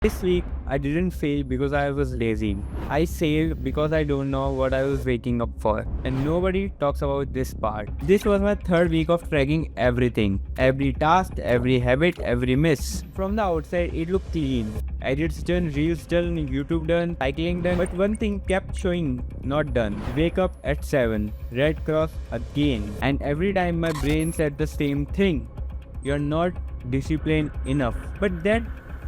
This week, I didn't fail because I was lazy. I failed because I don't know what I was waking up for. And nobody talks about this part. This was my third week of tracking everything. Every task, every habit, every miss. From the outside, it looked clean. Edits done, reels done, YouTube done, cycling done. But one thing kept showing, not done. Wake up at 7. Red cross again. And every time my brain said the same thing. You're not disciplined enough. But that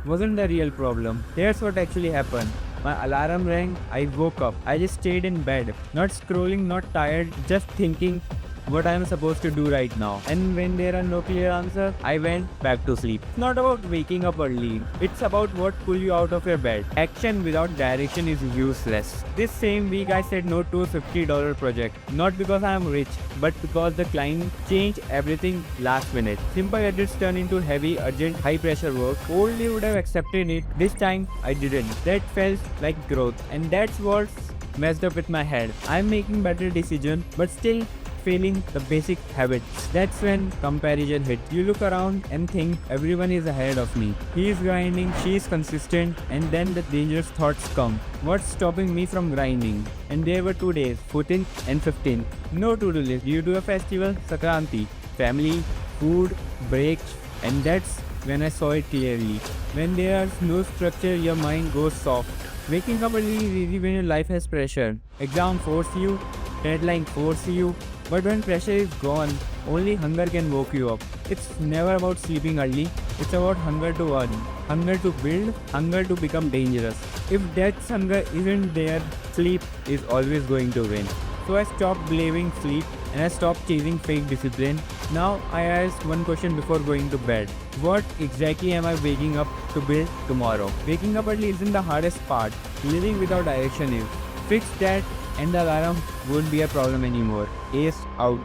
wasn't the real problem. Here's what actually happened. My alarm rang, I woke up. I just stayed in bed. Not scrolling, not tired, just thinking what I am supposed to do right now. And when there are no clear answers, I went back to sleep. It's not about waking up early. It's about what pull you out of your bed. Action without direction is useless. This same week I said no to a $50 project. Not because I am rich, but because the client changed everything last minute. Simple edits turned into heavy, urgent, high pressure work. Oldly would have accepted it. This time I didn't. That felt like growth. And that's what's messed up with my head. I'm making better decisions, but still failing the basic habits. That's when comparison hits. You look around and think everyone is ahead of me. He is grinding, she is consistent, and then the dangerous thoughts come. What's stopping me from grinding? And there were 2 days, 14th and 15th. No to-do list. You do a festival, Sakranti, family, food, breaks, and that's when I saw it clearly. When there's no structure, your mind goes soft. Waking up early is easy when your life has pressure. Exam force you, deadline force you, but when pressure is gone, only hunger can woke you up. It's never about sleeping early, it's about hunger to earn, hunger to build, hunger to become dangerous. If that hunger isn't there, sleep is always going to win. So I stopped blaming sleep and I stopped chasing fake discipline. Now I ask one question before going to bed. What exactly am I waking up to build tomorrow? Waking up early isn't the hardest part. Living without direction is. Fix that and the alarm won't be a problem anymore. Ace out.